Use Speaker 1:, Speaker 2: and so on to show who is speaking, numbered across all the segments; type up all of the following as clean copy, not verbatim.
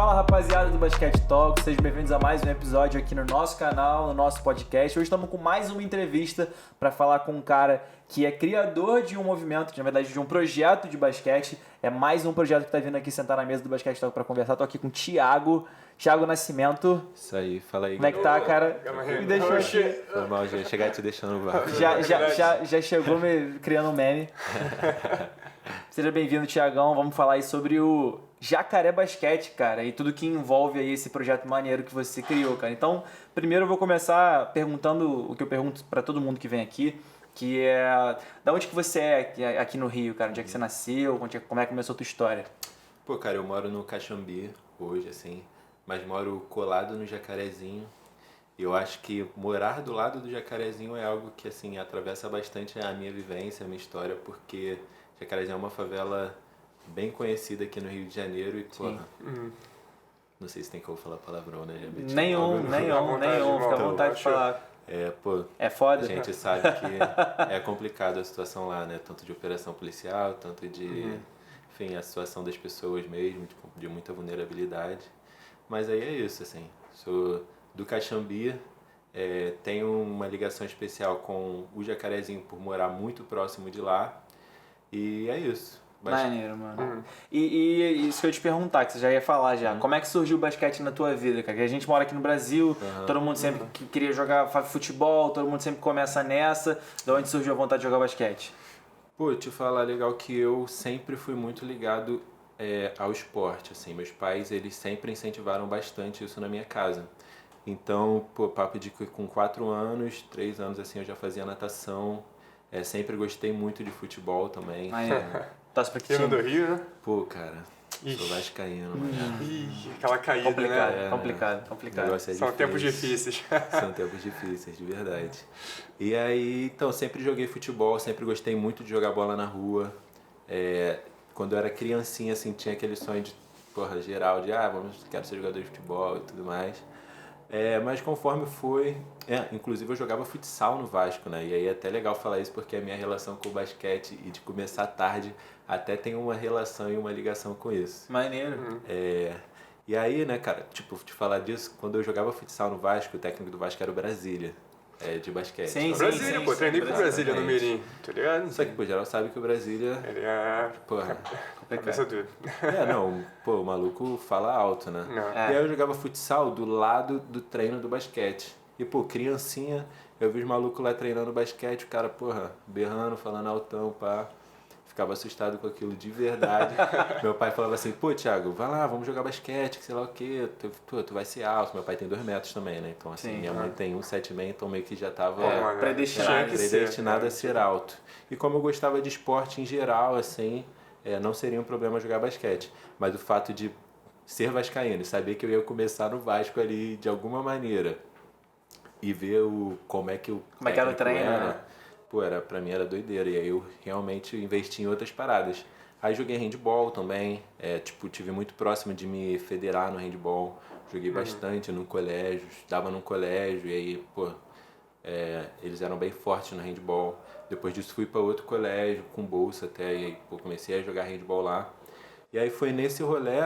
Speaker 1: Fala rapaziada do Basquete Talk, sejam bem-vindos a mais um episódio aqui no nosso canal, no nosso podcast. Hoje estamos com mais uma entrevista para falar com um cara que é criador de um movimento, na verdade de um projeto de basquete. É mais um projeto que está vindo aqui sentar na mesa do Basquete Talk para conversar. Estou aqui com o Thiago Nascimento.
Speaker 2: Isso aí, fala aí.
Speaker 1: Como é que tá, cara?
Speaker 2: Me deixou aqui. Foi mal, já chegar te deixando no vácuo.
Speaker 1: Já chegou me criando um meme. Seja bem-vindo, Thiagão. Vamos falar aí sobre o Jacaré Basquete, cara, e tudo que envolve aí esse projeto maneiro que você criou, cara. Então, primeiro eu vou começar perguntando o que eu pergunto para todo mundo que vem aqui, que é, da onde que você é aqui no Rio, cara? Onde é que você nasceu? Como é que começou a tua história?
Speaker 2: Pô, cara, eu moro no Caxambi hoje, assim, mas moro colado no Jacarezinho. E eu acho que morar do lado do Jacarezinho é algo que, assim, atravessa bastante a minha vivência, a minha história, porque Jacarezinho é uma favela bem conhecida aqui no Rio de Janeiro e, porra, não sei se tem como falar palavrão, né?
Speaker 1: Nenhum, fica à vontade de falar.
Speaker 2: É
Speaker 1: foda.
Speaker 2: A gente sabe que é complicado a situação lá, né? Tanto de operação policial, tanto de, enfim, a situação das pessoas mesmo, de muita vulnerabilidade. Mas aí é isso, assim, sou do Caxambi, tenho uma ligação especial com o Jacarezinho por morar muito próximo de lá, e é isso.
Speaker 1: Maneiro, mano. E isso que eu ia te perguntar, que você já ia falar já. Como é que surgiu o basquete na tua vida, cara? Porque a gente mora aqui no Brasil, todo mundo sempre queria jogar futebol, todo mundo sempre começa nessa. De onde surgiu a vontade de jogar basquete?
Speaker 2: Pô, te falar legal que eu sempre fui muito ligado ao esporte, assim. Meus pais, eles sempre incentivaram bastante isso na minha casa. Então, pô, papo de que com 4 anos, 3 anos, assim, eu já fazia natação. Sempre gostei muito de futebol também.
Speaker 1: Torce pra que time?
Speaker 3: do Rio, né?
Speaker 2: Pô, cara, sou vascaíno, mano.
Speaker 3: Aquela caída, né?
Speaker 1: Complicado.
Speaker 3: São tempos difíceis.
Speaker 2: São tempos difíceis, de verdade. E aí, então, sempre joguei futebol, sempre gostei muito de jogar bola na rua. Quando eu era criancinha, assim, tinha aquele sonho de, porra, geral, de, quero ser jogador de futebol e tudo mais. Mas conforme foi... inclusive eu jogava futsal no Vasco, né? E aí é até legal falar isso porque a minha relação com o basquete e de começar tarde até tem uma relação e uma ligação com isso.
Speaker 1: Maneiro.
Speaker 2: E aí, né, cara, tipo, te falar disso, quando eu jogava futsal no Vasco, o técnico do Vasco era o Brasília, de basquete.
Speaker 1: Sim,
Speaker 3: Brasília, pô, treinei com o Brasília no Mirim, tá ligado?
Speaker 2: Só que, pô, geral sabe que o Brasília...
Speaker 3: Ele é...
Speaker 2: Porra...
Speaker 3: Cabeça dura.
Speaker 2: O maluco fala alto, né?
Speaker 3: Não.
Speaker 2: E aí eu jogava futsal do lado do treino do basquete. E, pô, criancinha, eu vi os malucos lá treinando basquete, o cara, porra, berrando, falando altão, pá. Ficava assustado com aquilo de verdade. Meu pai falava assim, pô, Thiago, vai lá, vamos jogar basquete, que sei lá o quê. Tu vai ser alto. Meu pai tem 2 metros também, né? Então, assim, minha mãe tem 1,76, então meio que já tava predestinado a ser alto. E como eu gostava de esporte em geral, assim, não seria um problema jogar basquete. Mas o fato de ser vascaíno e saber que eu ia começar no Vasco ali de alguma maneira e ver como é que
Speaker 1: era o treino, né?
Speaker 2: Pô, pra mim era doideira. E aí eu realmente investi em outras paradas. Aí joguei handball também. Tive muito próximo de me federar no handball. Joguei bastante no colégio, estudava num colégio. E aí, pô, eles eram bem fortes no handball. Depois disso fui para outro colégio, com bolsa até. E aí, pô, comecei a jogar handball lá. E aí foi nesse rolê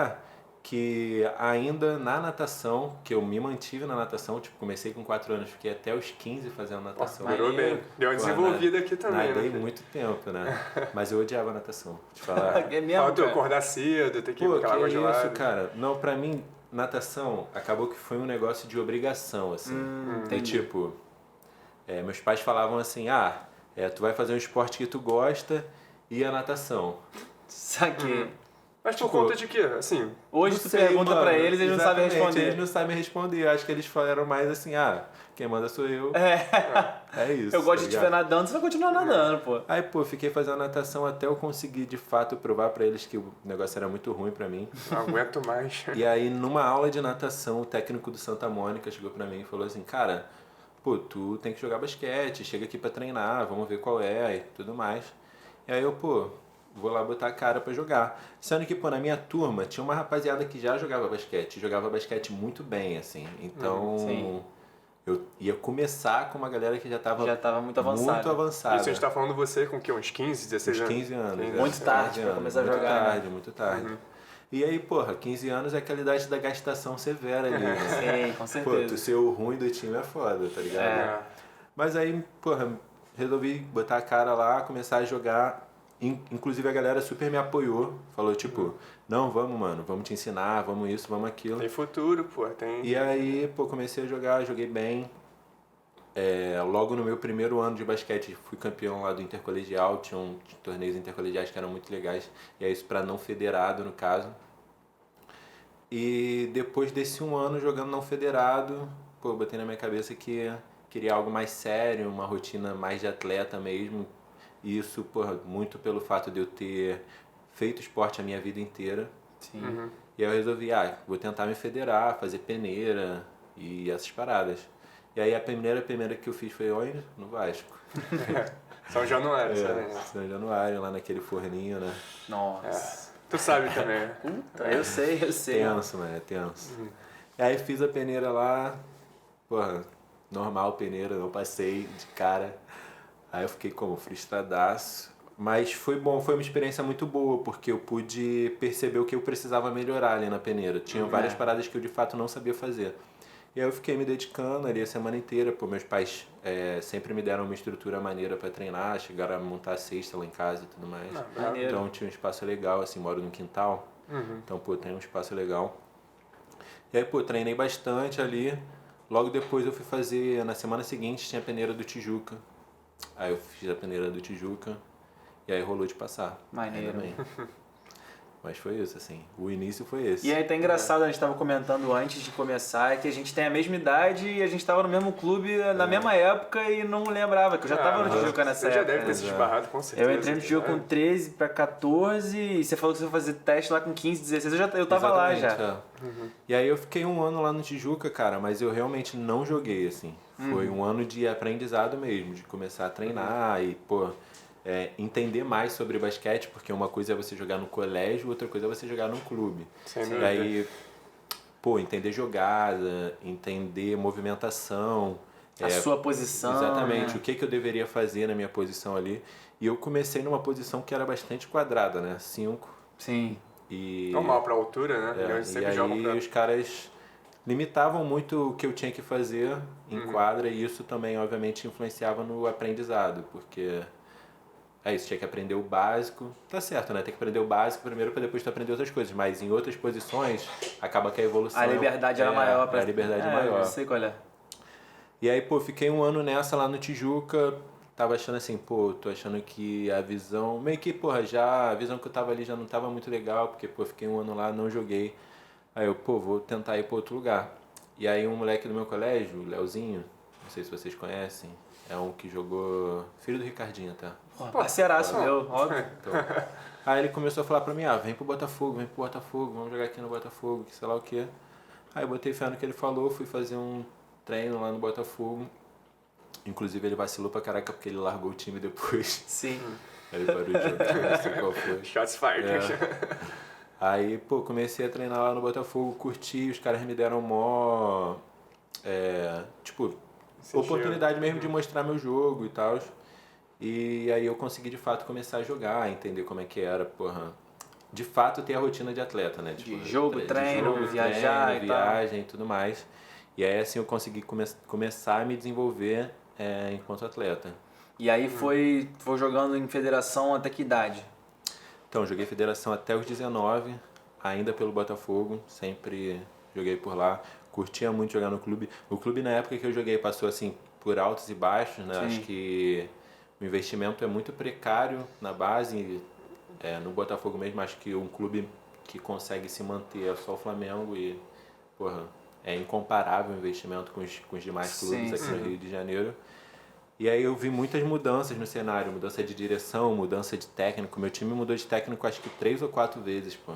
Speaker 2: que ainda na natação, que eu me mantive na natação, comecei com 4 anos, fiquei até os 15 fazendo natação.
Speaker 3: Durou bem. Deu uma desenvolvida aqui também,
Speaker 2: nadei
Speaker 3: né?
Speaker 2: muito tempo, né? Mas eu odiava a natação, te falar.
Speaker 3: Falta acordar cedo, ter que ir com aquela água gelada.
Speaker 2: Isso, cara. Não, pra mim, natação acabou que foi um negócio de obrigação, assim. E tipo, meus pais falavam assim, tu vai fazer um esporte que tu gosta e a natação.
Speaker 1: Saquei.
Speaker 3: Mas por conta de quê? Assim,
Speaker 1: hoje tu pergunta pra eles e eles não sabem responder.
Speaker 2: Eles não sabem responder. Eu acho que eles falaram mais assim, quem manda sou eu. É isso.
Speaker 1: Eu gosto de te ver nadando, você vai continuar nadando, pô.
Speaker 2: Aí, pô, fiquei fazendo natação até eu conseguir, de fato, provar pra eles que o negócio era muito ruim pra mim.
Speaker 3: Não aguento mais.
Speaker 2: E aí, numa aula de natação, o técnico do Santa Mônica chegou pra mim e falou assim, cara, pô, tu tem que jogar basquete, chega aqui pra treinar, vamos ver qual é e tudo mais. E aí eu, pô, vou lá botar a cara pra jogar. Sendo que, pô, na minha turma tinha uma rapaziada que já jogava basquete muito bem, assim. Então, eu ia começar com uma galera que já tava
Speaker 1: muito avançada.
Speaker 3: Isso a gente tá falando você com o quê? Uns 15, 16 anos?
Speaker 2: Uns 15 anos.
Speaker 1: Muito tarde pra começar a jogar.
Speaker 2: Muito tarde. E aí, porra, 15 anos é aquela idade da gastação severa ali, né?
Speaker 1: Sim, com
Speaker 2: Pô,
Speaker 1: certeza.
Speaker 2: tu ser o ruim do time é foda, tá ligado?
Speaker 3: É.
Speaker 2: Mas aí, porra, resolvi botar a cara lá, começar a jogar. Inclusive a galera super me apoiou. Falou tipo, não, vamos, mano, vamos te ensinar, vamos isso, vamos aquilo.
Speaker 3: Tem futuro, pô. Tem...
Speaker 2: E aí, pô, comecei a jogar, joguei bem. Logo no meu primeiro ano de basquete, fui campeão lá do intercolegial. Tinha torneios intercolegiais que eram muito legais. E é isso pra não federado, no caso. E depois desse um ano jogando não federado, pô, eu botei na minha cabeça que queria algo mais sério, uma rotina mais de atleta mesmo. E isso, porra, muito pelo fato de eu ter feito esporte a minha vida inteira.
Speaker 1: Sim.
Speaker 2: E aí eu resolvi, vou tentar me federar, fazer peneira e essas paradas. E aí a primeira que eu fiz foi onde? No Vasco.
Speaker 3: São Januário, sabe?
Speaker 2: São Januário, lá naquele forninho, né?
Speaker 1: Nossa.
Speaker 3: Tu sabe também, né?
Speaker 1: Puta, eu sei.
Speaker 2: Tenso, mano, é tenso. E aí fiz a peneira lá, porra, normal peneira, não passei de cara. Aí eu fiquei como frustradaço. Mas foi bom, foi uma experiência muito boa, porque eu pude perceber o que eu precisava melhorar ali na peneira. Tinha várias paradas que eu de fato não sabia fazer. E aí eu fiquei me dedicando ali a semana inteira. Pô, meus pais sempre me deram uma estrutura maneira pra treinar, chegaram a montar a cesta lá em casa e tudo mais.
Speaker 1: Maneiro.
Speaker 2: Então tinha um espaço legal, assim, moro no quintal. Então, pô, tem um espaço legal. E aí, pô, treinei bastante ali. Logo depois eu fui fazer, na semana seguinte, tinha a peneira do Tijuca. Aí eu fiz a peneira do Tijuca e aí rolou de passar.
Speaker 1: Maneiro.
Speaker 2: Ainda bem. Mas foi isso, assim. O início foi esse.
Speaker 1: E aí tá engraçado, a gente tava comentando antes de começar que a gente tem a mesma idade e a gente tava no mesmo clube na mesma época e não lembrava, que eu já tava no Tijuca nessa
Speaker 3: Você já
Speaker 1: época.
Speaker 3: deve ter se esbarrado, com certeza.
Speaker 1: Eu entrei no Tijuca com 13 pra 14 e você falou que você ia fazer teste lá com 15, 16, eu tava lá já.
Speaker 2: Exatamente, E aí eu fiquei um ano lá no Tijuca, cara, mas eu realmente não joguei, assim. Foi um ano de aprendizado mesmo, de começar a treinar e, pô, entender mais sobre basquete, porque uma coisa é você jogar no colégio, outra coisa é você jogar num clube.
Speaker 3: Sem
Speaker 2: E
Speaker 3: dúvida.
Speaker 2: aí, pô, entender jogada, entender movimentação.
Speaker 1: A sua posição.
Speaker 2: Exatamente,
Speaker 1: né?
Speaker 2: o que eu deveria fazer na minha posição ali. E eu comecei numa posição que era bastante quadrada, né? 5.
Speaker 1: Sim.
Speaker 2: E
Speaker 3: Normal pra altura, né? Eles
Speaker 2: e
Speaker 3: sempre
Speaker 2: aí
Speaker 3: jogam pra...
Speaker 2: os caras limitavam muito o que eu tinha que fazer em quadra e isso também, obviamente, influenciava no aprendizado, porque isso, tinha que aprender o básico. Tá certo, né? Tem que aprender o básico primeiro para depois tu aprender outras coisas, mas em outras posições acaba que a evolução...
Speaker 1: A liberdade era maior.
Speaker 2: A liberdade maior.
Speaker 1: Eu sei qual é.
Speaker 2: E aí, pô, fiquei um ano nessa lá no Tijuca, tava achando assim, pô, tô achando que a visão... Meio que, porra, já a visão que eu tava ali já não tava muito legal, porque, pô, fiquei um ano lá, não joguei. Aí eu, pô, vou tentar ir pra outro lugar. E aí um moleque do meu colégio, o Leozinho, não sei se vocês conhecem, é um que jogou... Filho do Ricardinho, tá?
Speaker 1: Pô, parceiraço meu, óbvio.
Speaker 2: Então, aí ele começou a falar pra mim, vem pro Botafogo, vamos jogar aqui no Botafogo, que sei lá o quê. Aí eu botei fé no que ele falou, fui fazer um treino lá no Botafogo. Inclusive ele vacilou pra caraca porque ele largou o time depois.
Speaker 1: Sim.
Speaker 2: Aí ele parou de jogar, não sei qual foi.
Speaker 3: Shots fired.
Speaker 2: Aí, pô, comecei a treinar lá no Botafogo, curti, os caras me deram mó... oportunidade mesmo de mostrar meu jogo e tal. E aí eu consegui de fato começar a jogar, entender como é que era, porra. De fato ter a rotina de atleta, né? Tipo,
Speaker 1: De jogo, treino, viajar e tal.
Speaker 2: viagem e tudo mais. E aí assim eu consegui começar a me desenvolver enquanto atleta.
Speaker 1: E aí foi jogando em federação até que idade?
Speaker 2: Então, joguei federação até os 19, ainda pelo Botafogo, sempre joguei por lá. Curtia muito jogar no clube. O clube na época que eu joguei passou assim por altos e baixos, né?
Speaker 1: Sim.
Speaker 2: Acho que o investimento é muito precário na base. No Botafogo mesmo, acho que um clube que consegue se manter é só o Flamengo e, porra, é incomparável o investimento com os demais clubes aqui no Rio de Janeiro. E aí eu vi muitas mudanças no cenário, mudança de direção, mudança de técnico. Meu time mudou de técnico acho que 3 ou 4 vezes, pô.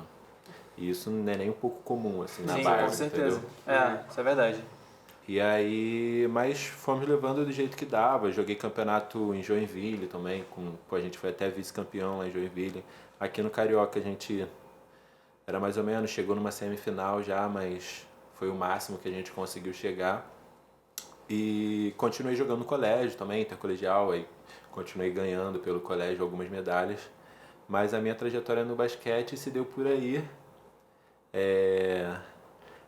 Speaker 2: E isso não é nem um pouco comum, assim, na
Speaker 1: Sim,
Speaker 2: base,
Speaker 1: com certeza.
Speaker 2: entendeu?
Speaker 1: Isso é verdade.
Speaker 2: E aí, mas fomos levando do jeito que dava. Joguei campeonato em Joinville também, a gente foi até vice-campeão lá em Joinville. Aqui no Carioca a gente era mais ou menos, chegou numa semifinal já, mas foi o máximo que a gente conseguiu chegar. E continuei jogando no colégio também, intercolegial, aí continuei ganhando pelo colégio algumas medalhas. Mas a minha trajetória no basquete se deu por aí.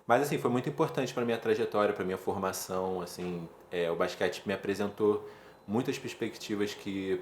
Speaker 2: Mas assim, foi muito importante para minha trajetória, para minha formação, assim, o basquete me apresentou muitas perspectivas que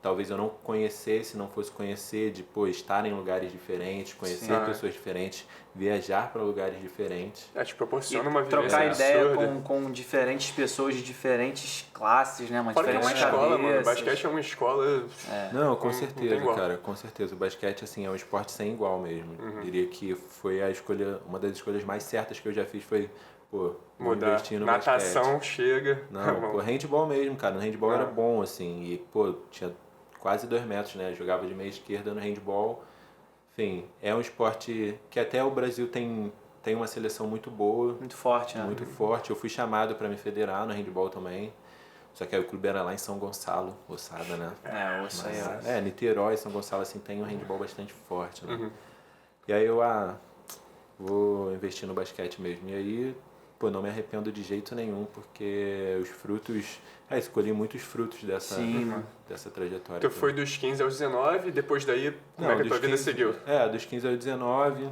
Speaker 2: talvez eu não conhecesse, não fosse conhecer, de pô, estar em lugares diferentes, conhecer
Speaker 3: Sim.
Speaker 2: pessoas diferentes, viajar para lugares diferentes.
Speaker 3: Te proporciona
Speaker 1: E
Speaker 3: uma vivência
Speaker 1: trocar ideia
Speaker 3: absurda.
Speaker 1: com diferentes pessoas de diferentes classes, né? Uma
Speaker 3: Fora que é
Speaker 1: diferentes
Speaker 3: uma escola, mano. O
Speaker 1: cabeças.
Speaker 3: basquete é uma escola...
Speaker 2: Não, com
Speaker 3: Não tem
Speaker 2: certeza,
Speaker 3: igual.
Speaker 2: cara, com certeza. O basquete, assim, é um esporte sem igual mesmo. Diria que foi a escolha, uma das escolhas mais certas que eu já fiz foi, pô, vou
Speaker 3: Mudar.
Speaker 2: investir no basquete.
Speaker 3: Natação, chega.
Speaker 2: Não, pô, handball mesmo, cara. No handball
Speaker 3: Não.
Speaker 2: era bom, assim, e, pô, tinha quase 2 metros, né? Jogava de meia esquerda no handball. Enfim, é um esporte que até o Brasil tem uma seleção muito boa,
Speaker 1: Muito forte, né?
Speaker 2: muito forte. Eu fui chamado para me federar no handball também. Só que aí o clube era lá em São Gonçalo, Ossada, né?
Speaker 1: Isso aí.
Speaker 2: Niterói, São Gonçalo, assim, tem um handball bastante forte, né? E aí eu, vou investir no basquete mesmo. E aí, pô, não me arrependo de jeito nenhum, porque os frutos... escolhi muitos frutos dessa trajetória.
Speaker 3: Tu foi dos 15 aos 19, depois daí, como é que a tua vida seguiu?
Speaker 2: Dos 15 aos 19,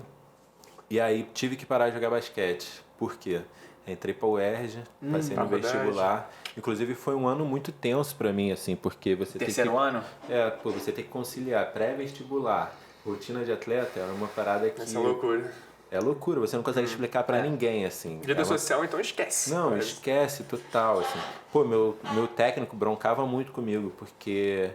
Speaker 2: e aí tive que parar de jogar basquete. Por quê? Entrei pra UERJ, passei no
Speaker 3: faculdade.
Speaker 2: vestibular. Inclusive foi um ano muito tenso pra mim, assim, porque você
Speaker 1: Terceiro
Speaker 2: tem que...
Speaker 1: ano?
Speaker 2: Você tem que conciliar pré-vestibular, rotina de atleta, é uma parada que...
Speaker 3: Essa loucura.
Speaker 2: É loucura, você não consegue explicar pra ninguém, assim.
Speaker 3: Vida social, então esquece.
Speaker 2: Não,
Speaker 3: Mas-
Speaker 2: esquece total, assim. Pô, meu técnico broncava muito comigo, porque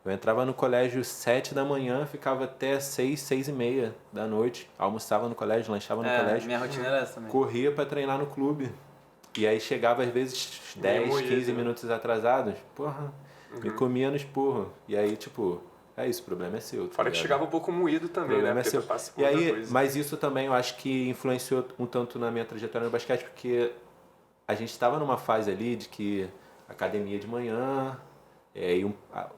Speaker 2: eu entrava no colégio 7 da manhã, ficava até 6, 6 e meia da noite. Almoçava no colégio, lanchava no colégio,
Speaker 1: Minha rotina era essa também.
Speaker 2: corria pra treinar no clube. E aí chegava às vezes 10,
Speaker 3: moído,
Speaker 2: 15
Speaker 3: né?
Speaker 2: minutos atrasados. Porra, me comia no esporro. E aí, tipo, é isso, o problema é seu. tá
Speaker 3: Fora que
Speaker 2: ligado?
Speaker 3: chegava um pouco moído
Speaker 2: O
Speaker 3: também, né?
Speaker 2: problema é
Speaker 3: Porque
Speaker 2: seu.
Speaker 3: tu passa por
Speaker 2: E
Speaker 3: outra
Speaker 2: aí,
Speaker 3: coisa.
Speaker 2: mas isso também eu acho que influenciou um tanto na minha trajetória no basquete, porque a gente estava numa fase ali de que academia de manhã, e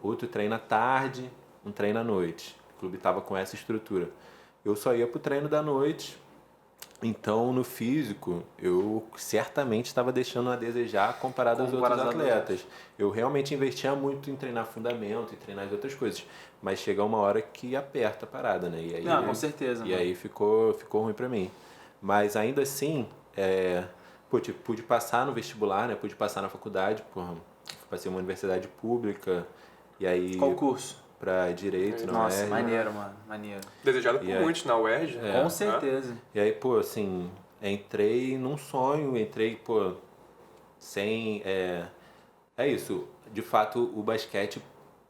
Speaker 2: outro treino à tarde, um treino à noite. O clube estava com essa estrutura. Eu só ia pro treino da noite, então no físico eu certamente estava deixando a desejar comparado aos outros
Speaker 1: Comparado aos
Speaker 2: atletas. Eu realmente investia muito em treinar fundamento e treinar as outras coisas, mas chega uma hora que aperta a parada, né? E aí,
Speaker 1: Não, com certeza.
Speaker 2: E
Speaker 1: mano.
Speaker 2: aí ficou ruim pra mim. Mas ainda assim, pude passar no vestibular, né? Pude passar na faculdade, passei uma universidade pública, e aí
Speaker 1: Qual curso?
Speaker 2: pra Direito, não
Speaker 1: Nossa,
Speaker 2: é?
Speaker 1: maneiro, mano. Maneiro.
Speaker 3: Desejado por
Speaker 2: E aí-
Speaker 3: muitos na UERJ.
Speaker 1: Com certeza.
Speaker 2: E aí, pô, assim, entrei num sonho, sem... É isso, de fato, o basquete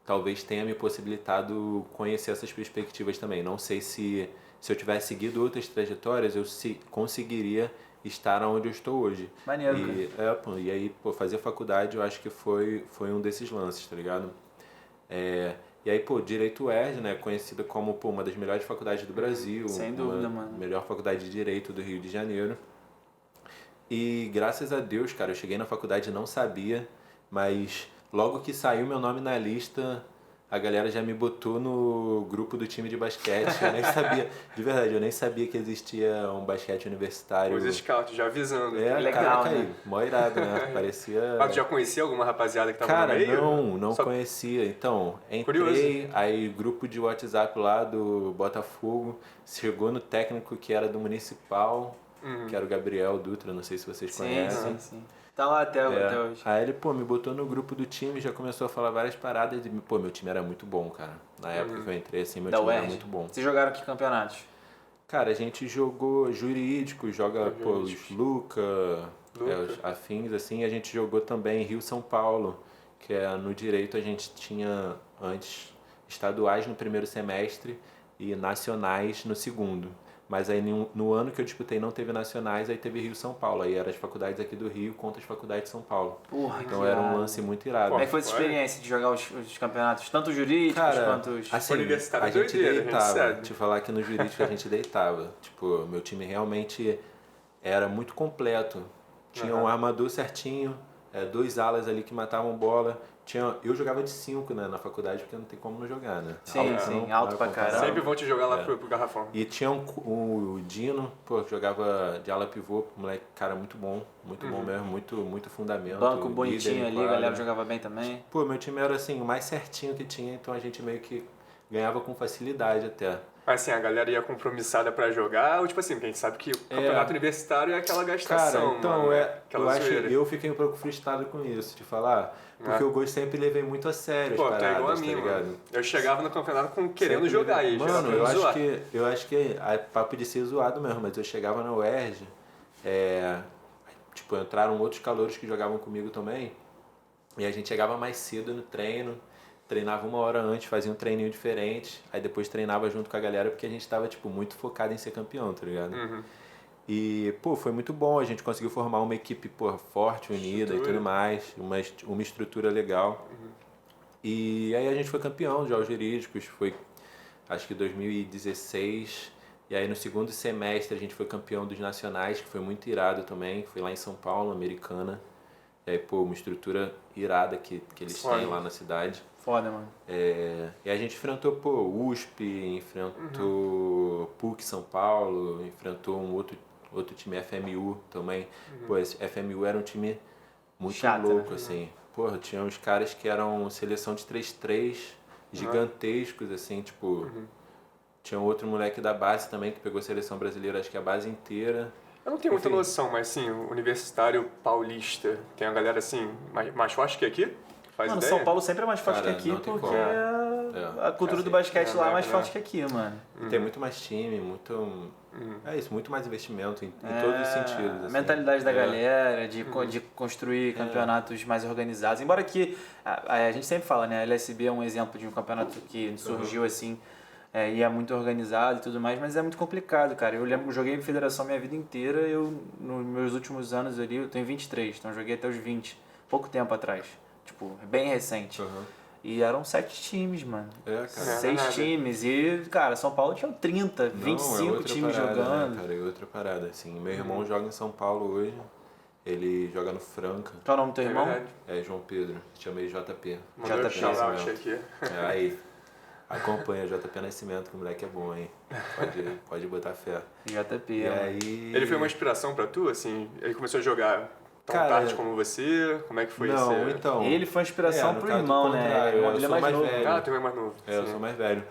Speaker 2: talvez tenha me possibilitado conhecer essas perspectivas também. Não sei se eu tivesse seguido outras trajetórias, eu conseguiria estar onde eu estou hoje.
Speaker 1: Maneiro,
Speaker 2: E aí, fazer faculdade eu acho que foi um desses lances, tá ligado? E aí, Direito UERJ, né, conhecida como, uma das melhores faculdades do Brasil.
Speaker 1: Sem dúvida, mano.
Speaker 2: Melhor faculdade de Direito do Rio de Janeiro. E graças a Deus, cara, eu cheguei na faculdade e não sabia, mas logo que saiu meu nome na lista, a galera já me botou no grupo do time de basquete. Eu nem sabia, de verdade, eu nem sabia que existia um basquete universitário.
Speaker 3: Os scouts já avisando.
Speaker 1: Legal,
Speaker 2: caraca,
Speaker 1: né?
Speaker 2: aí, mó irado, né? Parecia...
Speaker 3: Mas tu já conhecia alguma rapaziada que tava
Speaker 2: Cara,
Speaker 3: no meio?
Speaker 2: não
Speaker 3: Só-
Speaker 2: conhecia. Então,
Speaker 3: Curioso.
Speaker 2: entrei, aí grupo de WhatsApp lá do Botafogo, chegou no técnico que era do Municipal, que era o Gabriel Dutra, não sei se vocês conhecem.
Speaker 1: Sim. Tá lá até hoje.
Speaker 2: Aí ele, me botou no grupo do time, já começou a falar várias paradas e, meu time era muito bom, cara. Na época que eu entrei, assim, meu
Speaker 1: Da
Speaker 2: time era
Speaker 1: UERJ.
Speaker 2: muito bom.
Speaker 1: Vocês jogaram que campeonatos?
Speaker 2: Cara, a gente jogou jurídico, joga, os Luca, os afins, assim. A gente jogou também Rio-São Paulo, que no direito a gente tinha antes estaduais no primeiro semestre e nacionais no segundo. Mas aí no ano que eu disputei não teve nacionais, aí teve Rio-São Paulo. Aí eram as faculdades aqui do Rio contra as faculdades de São Paulo.
Speaker 1: Porra,
Speaker 2: Então
Speaker 1: que
Speaker 2: era um
Speaker 1: irado.
Speaker 2: lance muito irado.
Speaker 1: Como é que foi essa experiência de jogar os campeonatos, tanto jurídicos
Speaker 2: Cara,
Speaker 1: quanto os...
Speaker 2: assim,
Speaker 3: Universitário
Speaker 2: a
Speaker 3: é
Speaker 2: gente
Speaker 3: doideira, a gente
Speaker 2: deitava.
Speaker 3: sabe.
Speaker 2: Te falar que no jurídico a gente deitava. Tipo, meu time realmente era muito completo. Tinha um armador certinho, 2 alas ali que matavam bola. Eu jogava de 5, né, na faculdade, porque não tem como não jogar, né?
Speaker 1: Sim, alto pra caramba.
Speaker 3: Sempre vão te jogar lá pro garrafão.
Speaker 2: E tinha o Dino, que jogava de ala pivô, moleque, cara, muito bom mesmo, muito fundamento.
Speaker 1: Banco
Speaker 2: líder
Speaker 1: bonitinho
Speaker 2: em
Speaker 1: ali, a
Speaker 2: quadra.
Speaker 1: galera jogava bem também.
Speaker 2: Meu time era assim, o mais certinho que tinha, então a gente meio que ganhava com facilidade até.
Speaker 3: Mas assim, a galera ia compromissada pra jogar, ou tipo assim, porque a gente sabe que o campeonato universitário é aquela gastação,
Speaker 2: Cara, então,
Speaker 3: mano,
Speaker 2: eu acho
Speaker 3: zoeira.
Speaker 2: eu fiquei um pouco frustrado com isso, de falar, porque eu sempre levei muito a sério
Speaker 3: Pô,
Speaker 2: as
Speaker 3: tu é igual a
Speaker 2: paradas,
Speaker 3: mim,
Speaker 2: tá ligado?
Speaker 3: mano. Eu chegava no campeonato querendo
Speaker 2: Sempre
Speaker 3: jogar
Speaker 2: levei-
Speaker 3: aí, chegava
Speaker 2: Mano,
Speaker 3: pra me zoar.
Speaker 2: eu acho que é papo de ser zoado mesmo, mas eu chegava na UERJ, tipo, entraram outros calouros que jogavam comigo também, e a gente chegava mais cedo no treino, treinava 1 hora antes, fazia um treininho diferente, aí depois treinava junto com a galera, porque a gente tava, tipo, muito focado em ser campeão, tá ligado? E, pô, foi muito bom, a gente conseguiu formar uma equipe, pô, forte, unida e tudo mais, uma estrutura legal. E aí a gente foi campeão de jogos jurídicos, foi acho que 2016, e aí no segundo semestre a gente foi campeão dos nacionais, que foi muito irado também, foi lá em São Paulo, Americana. E aí, pô, uma estrutura irada que eles têm lá na cidade.
Speaker 1: Foda, mano.
Speaker 2: E a gente enfrentou, pô, USP, enfrentou PUC São Paulo, enfrentou um outro time FMU também. Pô, esse FMU era um time muito
Speaker 1: Chato,
Speaker 2: louco,
Speaker 1: né?
Speaker 2: assim. Porra, tinha uns caras que eram seleção de 3-3, gigantescos, assim, tipo... Tinha um outro moleque da base também que pegou a seleção brasileira, acho que a base inteira.
Speaker 3: Eu não tenho muita noção, mas sim, o universitário paulista, tem a galera assim, mais forte que aqui? Faz
Speaker 1: Mano,
Speaker 3: ideia?
Speaker 1: São Paulo sempre é mais forte
Speaker 2: Cara,
Speaker 1: que aqui,
Speaker 2: não tem
Speaker 1: porque
Speaker 2: como.
Speaker 1: a cultura do basquete lá é mais
Speaker 3: né?
Speaker 1: forte que aqui, mano.
Speaker 2: E tem muito mais time, É isso, muito mais investimento em todos os sentidos.
Speaker 1: A
Speaker 2: assim.
Speaker 1: mentalidade da galera, de construir campeonatos mais organizados. Embora que a gente sempre fala, né? A LSB é um exemplo de um campeonato que surgiu assim e é muito organizado e tudo mais, mas é muito complicado, cara. Eu lembro, joguei em federação minha vida inteira, nos meus últimos anos ali, eu tenho 23, então eu joguei até os 20, pouco tempo atrás. Tipo, bem recente. E eram 7 times, mano.
Speaker 2: Cara.
Speaker 1: 6 times. E, cara, São Paulo tinha 30, 25
Speaker 2: outra
Speaker 1: times
Speaker 2: parada,
Speaker 1: jogando.
Speaker 2: Né, cara, é outra parada, assim. Meu irmão joga em São Paulo hoje, ele joga no Franca.
Speaker 1: Qual é o nome do teu irmão?
Speaker 3: verdade.
Speaker 2: É João Pedro, chamei JP.
Speaker 3: Mandou
Speaker 1: JP,
Speaker 3: shout-out aqui.
Speaker 2: Aí, acompanha JP Nascimento, que o moleque é bom, hein? Pode botar fé.
Speaker 1: JP,
Speaker 2: E
Speaker 1: mano.
Speaker 2: aí...
Speaker 3: Ele foi uma inspiração pra tu, assim? Ele começou a jogar tão
Speaker 2: Cara,
Speaker 3: tarde como você? Como é que foi isso?
Speaker 2: Não, então...
Speaker 1: Ele foi uma inspiração
Speaker 2: no
Speaker 1: pro
Speaker 2: caso
Speaker 1: irmão, né?
Speaker 2: contrário,
Speaker 1: O irmão
Speaker 2: eu
Speaker 1: dele é
Speaker 2: sou
Speaker 1: mais novo.
Speaker 2: velho.
Speaker 3: Ah, tu é mais novo.
Speaker 2: Eu
Speaker 3: sim.
Speaker 2: sou mais velho.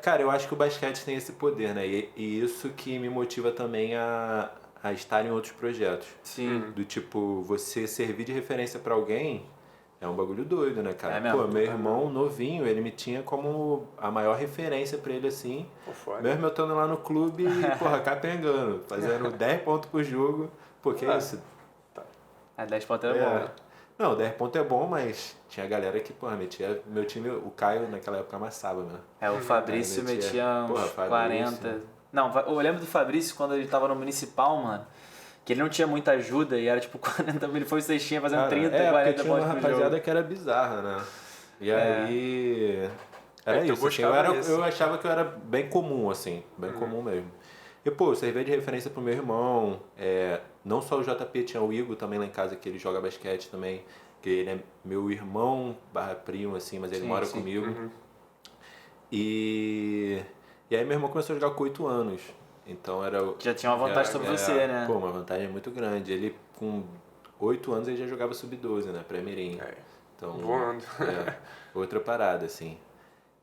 Speaker 2: Cara, eu acho que o basquete tem esse poder, né? E isso que me motiva também a estar em outros projetos.
Speaker 1: Sim.
Speaker 2: Do tipo, você servir de referência pra alguém é um bagulho doido, né, cara?
Speaker 1: É mesmo.
Speaker 2: Pô, meu irmão novinho, ele me tinha como a maior referência pra ele, assim.
Speaker 3: Pô, foda.
Speaker 2: Mesmo eu estando lá no clube, porra, capengando, fazendo 10 pontos por jogo. Pô, que isso?
Speaker 1: 10 pontos era bom.
Speaker 2: Não, 10 pontos é bom, mas tinha galera que, porra, metia... Meu time, o Caio, naquela época, amassava, né?
Speaker 1: O Fabrício
Speaker 2: Cara,
Speaker 1: metia uns
Speaker 2: porra, Fabrício.
Speaker 1: 40. Não, eu lembro do Fabrício quando ele tava no Municipal, mano. Que ele não tinha muita ajuda e era tipo 40, ele foi cestinha fazendo 30,
Speaker 2: porque
Speaker 1: 40
Speaker 2: tinha uma
Speaker 1: pontos por
Speaker 2: rapaziada
Speaker 1: jogo.
Speaker 2: que era bizarra, né? E aí... Era
Speaker 3: tu
Speaker 2: isso, assim,
Speaker 3: buscava isso.
Speaker 2: eu achava que eu era bem comum, assim, bem comum mesmo. E, pô, eu servia de referência pro meu irmão, não só o JP, tinha o Igor também lá em casa, que ele joga basquete também, que ele é meu irmão barra primo, assim, mas ele mora comigo. E aí meu irmão começou a jogar com 8 anos, então era...
Speaker 1: Já tinha uma vantagem sobre você, né?
Speaker 2: Pô, uma vantagem muito grande. Ele, com 8 anos, ele já jogava sub-12, né, pré-mirim. Então,
Speaker 3: Voando.
Speaker 2: Outra parada, assim.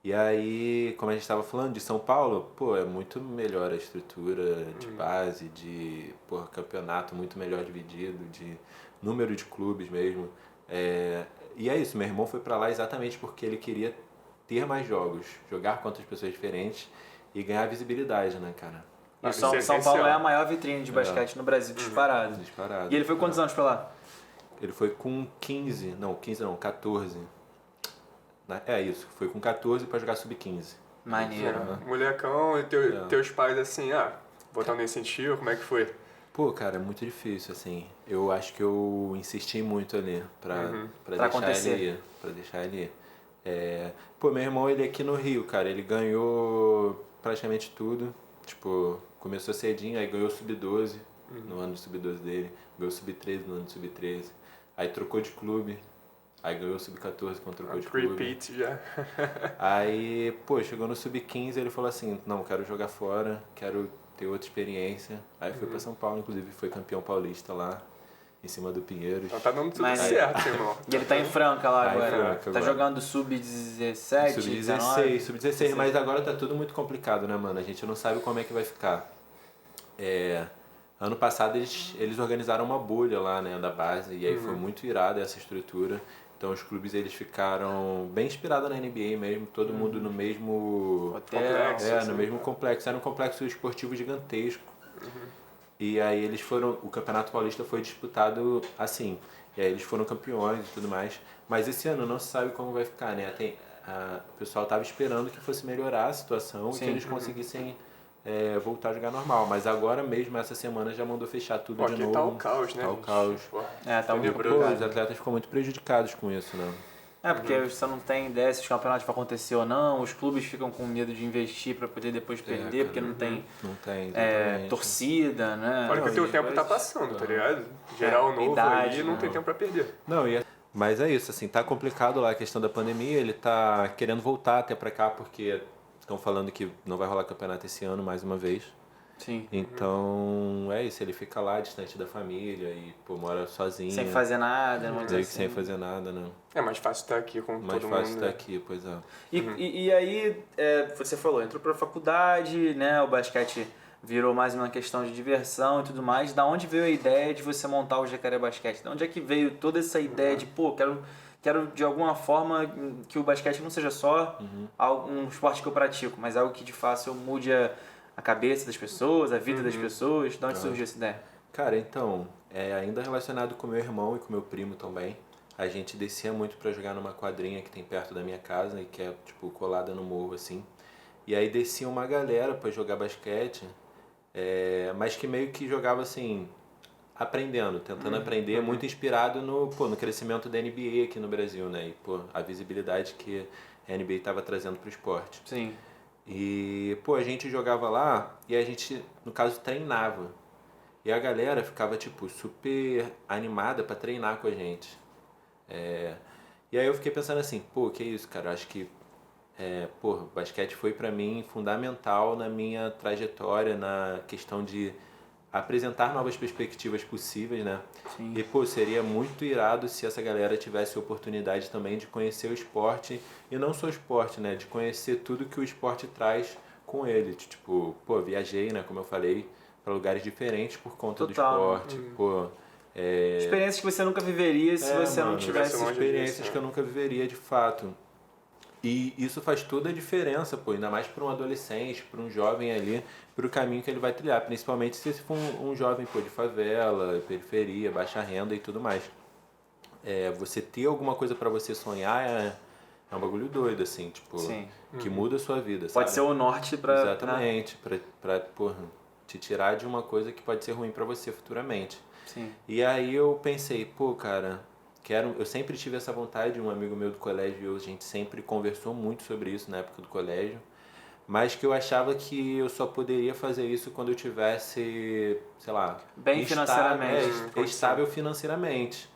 Speaker 2: E aí, como a gente estava falando de São Paulo, pô, é muito melhor a estrutura de base, de campeonato muito melhor dividido, de número de clubes mesmo. E é isso, meu irmão foi pra lá exatamente porque ele queria ter mais jogos, jogar contra as pessoas diferentes e ganhar visibilidade, né, cara?
Speaker 1: E
Speaker 3: Isso é
Speaker 1: São Paulo
Speaker 3: essencial.
Speaker 1: é a maior vitrine de basquete no Brasil, disparado.
Speaker 2: Disparado.
Speaker 1: E ele foi quantos anos pra lá?
Speaker 2: Ele foi com 14. É isso, foi com 14 pra jogar sub-15.
Speaker 1: Maneiro.
Speaker 3: Molecão e teus pais assim, botando incentivo, como é que foi?
Speaker 2: Pô, cara, é muito difícil, assim. Eu acho que eu insisti muito ali pra deixar
Speaker 1: acontecer.
Speaker 2: ele ir. Pra deixar ele ir. Pô, meu irmão, ele aqui no Rio, cara, ele ganhou praticamente tudo. Tipo, começou cedinho, aí ganhou sub-12 no ano do sub-12 dele, ganhou sub-13 no ano do sub-13, aí trocou de clube, aí ganhou sub-14 quando trocou de clube.
Speaker 3: Repeat já.
Speaker 2: Aí, pô, chegou no sub-15 ele falou assim, não, quero jogar fora, quero ter outra experiência. Aí foi pra São Paulo, inclusive foi campeão paulista lá. em cima do Pinheiros.
Speaker 3: Então tá dando tudo
Speaker 1: Mas-
Speaker 3: certo, irmão.
Speaker 1: E ele tá em Franca lá
Speaker 2: Tá em
Speaker 1: agora.
Speaker 2: Franca
Speaker 1: Tá
Speaker 2: agora.
Speaker 1: jogando sub-17,
Speaker 2: Sub-16, sub-16, mas agora tá tudo muito complicado, né, mano? A gente não sabe como é que vai ficar. Ano passado eles organizaram uma bolha lá, né, da base, e aí foi muito irada essa estrutura. Então os clubes eles ficaram bem inspirados na NBA mesmo, todo mundo no mesmo
Speaker 1: Hotel.
Speaker 3: Complexo, assim.
Speaker 2: no mesmo complexo. Era um complexo esportivo gigantesco. E aí o Campeonato Paulista foi disputado assim. E aí eles foram campeões e tudo mais. Mas esse ano não se sabe como vai ficar, né? O pessoal tava esperando que fosse melhorar a situação e
Speaker 1: Sim.
Speaker 2: que eles conseguissem voltar a jogar normal. Mas agora mesmo, essa semana, já mandou fechar tudo
Speaker 3: Pô,
Speaker 2: de
Speaker 3: aqui
Speaker 2: novo.
Speaker 3: tá o caos, né?
Speaker 2: Tá o
Speaker 3: gente?
Speaker 2: caos.
Speaker 3: Pô,
Speaker 1: Tá muito
Speaker 3: Tenebroso.
Speaker 2: Pô,
Speaker 1: complicado.
Speaker 2: os atletas ficam muito prejudicados com isso, né?
Speaker 1: Porque você não tem ideia se os campeonatos vão acontecer ou não, os clubes ficam com medo de investir pra poder depois perder,
Speaker 2: cara,
Speaker 1: porque não tem
Speaker 2: Não tem, exatamente.
Speaker 1: torcida, né?
Speaker 3: Fora que o teu
Speaker 1: E
Speaker 3: tempo tá
Speaker 1: depois-
Speaker 3: passando, tá ligado? Geral novo
Speaker 1: idade,
Speaker 3: aí não
Speaker 1: né?
Speaker 3: tem tempo pra perder.
Speaker 2: Não, mas é isso, assim, tá complicado lá a questão da pandemia, ele tá querendo voltar até pra cá porque estão falando que não vai rolar campeonato esse ano mais uma vez.
Speaker 1: Sim.
Speaker 2: Então, é isso, ele fica lá distante da família e, pô, mora sozinho.
Speaker 1: Sem fazer nada, vamos dizer
Speaker 2: Meio que
Speaker 1: assim.
Speaker 2: sem fazer nada, né?
Speaker 3: É mais fácil estar aqui com
Speaker 2: Mais
Speaker 3: todo
Speaker 2: fácil
Speaker 3: mundo.
Speaker 2: estar
Speaker 3: né?
Speaker 2: aqui, pois é.
Speaker 1: E aí, você falou, entrou pra faculdade, né? O basquete virou mais uma questão de diversão e tudo mais. Da onde veio a ideia de você montar o Jacaré Basquete? Da onde é que veio toda essa ideia de, pô, quero de alguma forma que o basquete não seja só um esporte que eu pratico, mas algo que de fato mude a cabeça das pessoas, a vida das pessoas. De onde surgiu essa ideia?
Speaker 2: Cara, então, ainda relacionado com meu irmão e com meu primo também, a gente descia muito pra jogar numa quadrinha que tem perto da minha casa e que é, tipo, colada no morro, assim. E aí descia uma galera pra jogar basquete, mas que meio que jogava, assim, aprendendo, tentando aprender, muito inspirado no crescimento da NBA aqui no Brasil, né? E, pô, a visibilidade que a NBA tava trazendo pro esporte.
Speaker 1: Sim.
Speaker 2: E, pô, a gente jogava lá e a gente, no caso, treinava. E a galera ficava, tipo, super animada pra treinar com a gente. E aí eu fiquei pensando assim, pô, que isso, cara? Eu acho que, basquete foi pra mim fundamental na minha trajetória, na questão de apresentar novas perspectivas possíveis, né?
Speaker 1: Sim.
Speaker 2: E, pô, seria muito irado se essa galera tivesse oportunidade também de conhecer o esporte, e não só o esporte, né? De conhecer tudo que o esporte traz com ele. Tipo, pô, viajei, né? Como eu falei, para lugares diferentes por conta
Speaker 1: Total.
Speaker 2: do esporte. Pô,
Speaker 1: Experiências que você nunca viveria se você não
Speaker 2: mano,
Speaker 1: tivesse...
Speaker 3: longe
Speaker 2: experiências
Speaker 3: disso, né?
Speaker 2: que eu nunca viveria de fato. E isso faz toda a diferença, pô, ainda mais para um adolescente, para um jovem ali, para o caminho que ele vai trilhar, principalmente se esse for um jovem, pô, de favela, periferia, baixa renda e tudo mais. Você ter alguma coisa para você sonhar é um bagulho doido, assim, tipo,
Speaker 1: Sim.
Speaker 2: que muda a sua vida,
Speaker 1: Pode
Speaker 2: sabe?
Speaker 1: ser o norte pra...
Speaker 2: Exatamente, pra porra, te tirar de uma coisa que pode ser ruim para você futuramente.
Speaker 1: Sim.
Speaker 2: E aí eu pensei, pô, cara, eu sempre tive essa vontade, um amigo meu do colégio, a gente sempre conversou muito sobre isso na época do colégio, mas que eu achava que eu só poderia fazer isso quando eu tivesse, sei lá...
Speaker 1: Bem financeiramente.
Speaker 2: Estável financeiramente.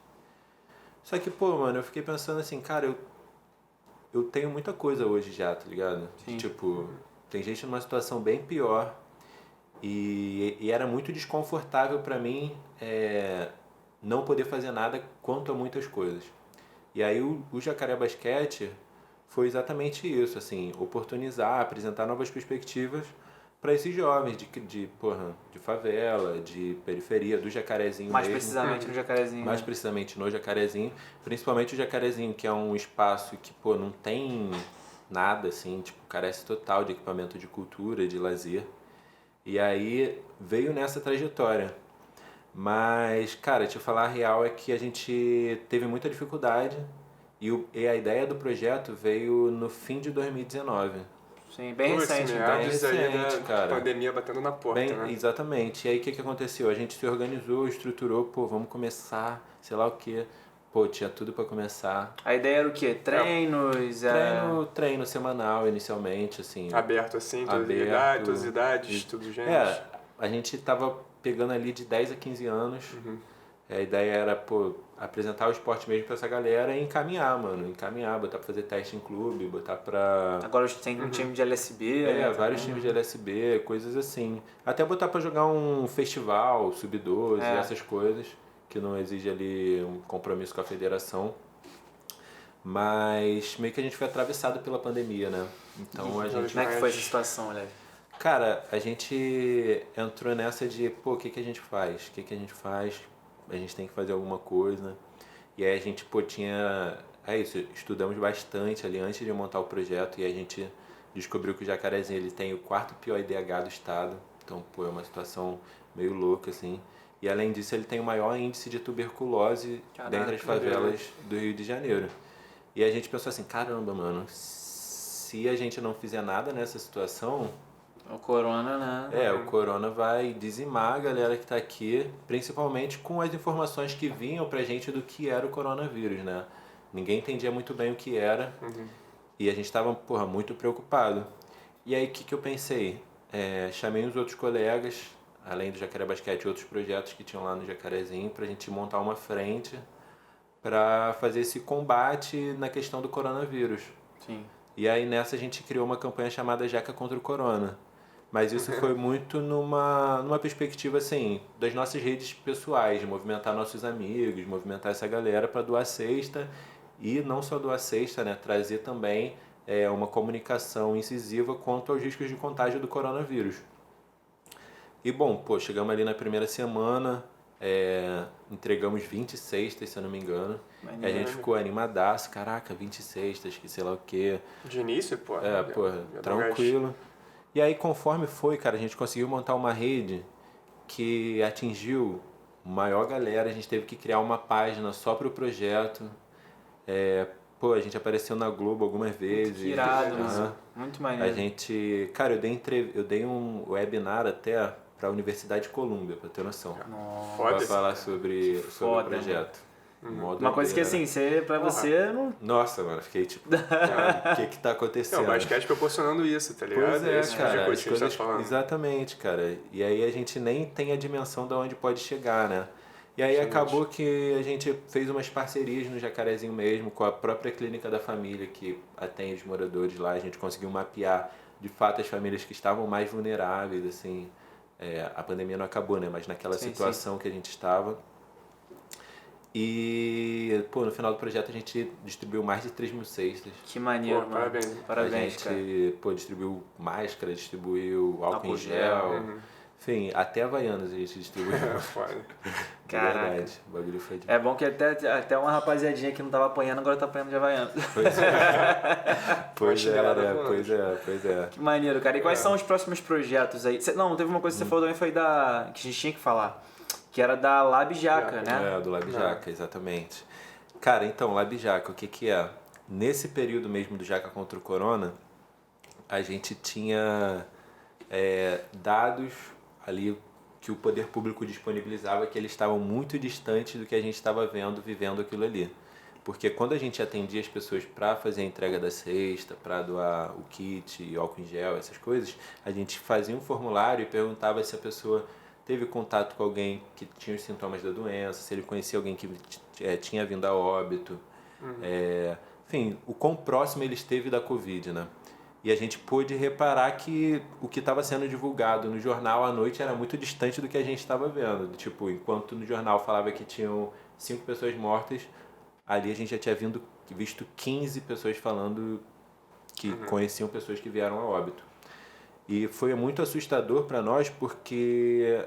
Speaker 2: Só que, pô, mano, eu fiquei pensando assim, cara, eu tenho muita coisa hoje já, tá ligado?
Speaker 1: Sim.
Speaker 2: Tipo, tem gente numa situação bem pior e era muito desconfortável pra mim não poder fazer nada quanto a muitas coisas. E aí o Jacaré Basquete foi exatamente isso, assim, oportunizar, apresentar novas perspectivas para esses jovens de favela, de periferia, do Jacarezinho
Speaker 1: Mais
Speaker 2: mesmo.
Speaker 1: precisamente no Jacarezinho.
Speaker 2: Mais
Speaker 1: né?
Speaker 2: precisamente no Jacarezinho, principalmente o Jacarezinho, que é um espaço que, pô, não tem nada, assim, tipo, carece total de equipamento de cultura, de lazer. E aí veio nessa trajetória. Mas, cara, te falar a real é que a gente teve muita dificuldade e a ideia do projeto veio no fim de 2019.
Speaker 1: Sim, bem
Speaker 3: Putz,
Speaker 1: recente.
Speaker 3: meados aí,
Speaker 2: recente,
Speaker 3: né?
Speaker 2: cara.
Speaker 3: Pandemia batendo na porta, né?
Speaker 2: Exatamente. E aí o que aconteceu? A gente se organizou, estruturou, pô, vamos começar, sei lá o quê. Pô, tinha tudo pra começar.
Speaker 1: A ideia era o quê? Treinos?
Speaker 2: Treino semanal inicialmente, assim.
Speaker 3: Aberto assim, todas as idades, tudo gente.
Speaker 2: A gente tava pegando ali de 10 a 15 anos. A ideia era, pô, apresentar o esporte mesmo pra essa galera e encaminhar, mano. Encaminhar, botar pra fazer teste em clube, botar pra...
Speaker 1: Agora tem um time de LSB. né,
Speaker 2: vários
Speaker 1: também.
Speaker 2: times de LSB, coisas assim. Até botar pra jogar um festival, sub-12, essas coisas. que não exige ali um compromisso com a federação. Mas meio que a gente foi atravessado pela pandemia, né? Então a gente...
Speaker 1: Como é que foi essa situação, Lev?
Speaker 2: Cara, a gente entrou nessa de, pô, o que a gente faz? O que a gente faz? A gente tem que fazer alguma coisa. E aí a gente, pô, tinha... É isso, estudamos bastante ali antes de montar o projeto e a gente descobriu que o Jacarezinho, ele tem o 4º pior IDH do estado. Então, pô, é uma situação meio louca, assim. E além disso, ele tem o maior índice de tuberculose dentre as favelas do Rio de Janeiro. E a gente pensou assim, caramba, mano, se a gente não fizer nada nessa situação...
Speaker 1: O corona, né?
Speaker 2: o corona vai dizimar a galera que tá aqui, principalmente com as informações que vinham pra gente do que era o coronavírus, né? Ninguém entendia muito bem o que era e a gente tava, porra, muito preocupado. E aí, o que eu pensei? Chamei os outros colegas, além do Jacaré Basquete, outros projetos que tinham lá no Jacarezinho, pra gente montar uma frente para fazer esse combate na questão do coronavírus.
Speaker 1: Sim.
Speaker 2: E aí nessa a gente criou uma campanha chamada Jaca contra o Corona. Mas isso foi muito numa perspectiva assim, das nossas redes pessoais, de movimentar nossos amigos, movimentar essa galera para doar cesta e não só doar cesta, né, trazer também uma comunicação incisiva quanto aos riscos de contágio do coronavírus. E bom, pô, chegamos ali na primeira semana, entregamos 20 cestas, se eu não me engano. E a gente ficou animadaço, caraca, 20 cestas, que sei lá o quê.
Speaker 3: De início, pô.
Speaker 2: Tranquilo. E aí, conforme foi, cara, a gente conseguiu montar uma rede que atingiu maior galera. A gente teve que criar uma página só pro projeto. A gente apareceu na Globo algumas vezes.
Speaker 1: Que irado, mano. Muito maneiro.
Speaker 2: A gente... Cara, eu dei um webinar até pra Universidade de Colômbia, pra ter noção. Pra falar sobre o projeto.
Speaker 1: Uma coisa que assim, pra você não...
Speaker 2: Nossa, mano, fiquei tipo, cara, o que tá acontecendo?
Speaker 3: O basquete proporcionando isso, tá ligado?
Speaker 2: Pois
Speaker 3: Esse tipo de
Speaker 2: cara,
Speaker 3: coisa que a gente tá falando.
Speaker 2: exatamente, cara. E aí a gente nem tem a dimensão de onde pode chegar, né? E aí acabou que a gente fez umas parcerias no Jacarezinho mesmo, com a própria clínica da família que atende os moradores lá. A gente conseguiu mapear, de fato, as famílias que estavam mais vulneráveis, assim. A pandemia não acabou, né? Mas naquela situação que a gente estava. E, pô, no final do projeto a gente distribuiu mais de 3.000 cestas.
Speaker 1: Que maneiro, mano. Parabéns,
Speaker 2: a gente,
Speaker 1: cara.
Speaker 2: Distribuiu máscara, distribuiu álcool em gel. Enfim, até Havaianas a gente distribuiu.
Speaker 1: Caraca.
Speaker 2: Verdade, o bagulho foi de...
Speaker 1: É bom que até uma rapaziadinha que não tava apanhando, agora tá apanhando de Havaianas.
Speaker 2: Pois é.
Speaker 1: Que maneiro, cara. E quais são os próximos projetos aí? Não, teve uma coisa que você falou também, foi que a gente tinha que falar. Que era da Lab Jaca, né?
Speaker 2: Do Lab Jaca, exatamente. Cara, então, Lab Jaca, o que é? Nesse período mesmo do Jaca contra o Corona, a gente tinha dados ali que o poder público disponibilizava que eles estavam muito distantes do que a gente estava vivendo aquilo ali. Porque quando a gente atendia as pessoas para fazer a entrega da cesta, para doar o kit, álcool em gel, essas coisas, a gente fazia um formulário e perguntava se a pessoa teve contato com alguém que tinha os sintomas da doença, se ele conhecia alguém que tinha vindo a óbito. Enfim, o quão próximo ele esteve da Covid, né? E a gente pôde reparar que o que estava sendo divulgado no jornal à noite era muito distante do que a gente estava vendo. Tipo, enquanto no jornal falava que tinham 5 pessoas mortas, ali a gente já tinha visto 15 pessoas falando que conheciam pessoas que vieram a óbito. E foi muito assustador para nós porque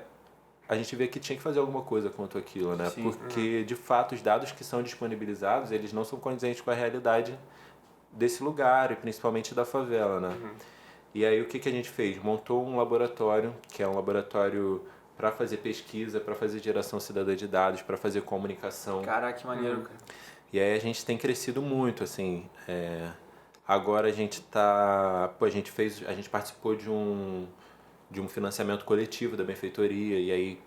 Speaker 2: a gente vê que tinha que fazer alguma coisa quanto aquilo, né?
Speaker 1: Sim.
Speaker 2: Porque, de fato, os dados que são disponibilizados, eles não são condizentes com a realidade desse lugar e principalmente da favela, né? E aí o que a gente fez? Montou um laboratório, que é um laboratório para fazer pesquisa, para fazer geração cidadã de dados, para fazer comunicação.
Speaker 1: Caraca, que maneiro, cara.
Speaker 2: E aí a gente tem crescido muito, assim. Agora a gente tá... Pô, a gente participou de um financiamento coletivo da benfeitoria, e aí